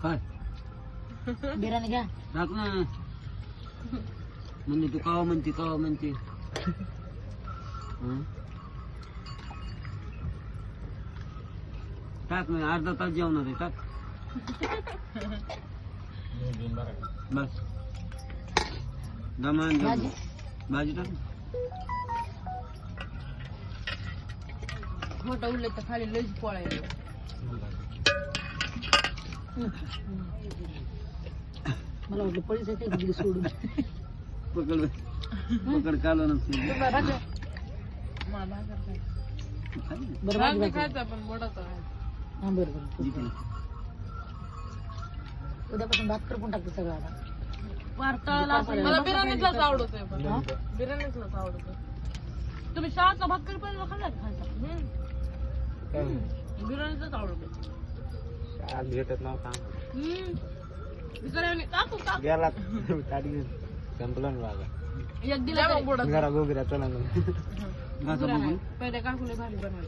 काय बिर्याणी घ्या. टाक ना. म्हणजे तू कावा म्हणते कावा म्हणते. हं? टाक ना, अर्धा तास जेवणार आहे. टाक बस. दमान भाजी भाजी टाक. मोठा उरले तर खाली लईच पोळा येतो. मला वाटलं पळीच येते की सोडून. पकड पकड कालो नसते. मला भाकर खायचं. बरं भाजी भाजी. खायचा पण बोटाचा खायचा. हा बरं बरं. उद्यापासून भात करपून टाकते सगळं आता. मला बिर्याणीतलाच आवडतोय पण. बिर्याणीतलाच आवडतोय. तुम्ही शाळेतला भात करी पण खाल्ला का खायचा? बिर्याणीतलाच आवडतो. भेटत नव्हता बिर्याणी टाकू टाकू. गेला संपलं बाबा. एक दिला मग बोटाचा. घरा गोगऱ्या चला घासा बघू. पहिले काकूले भारी बनवायची.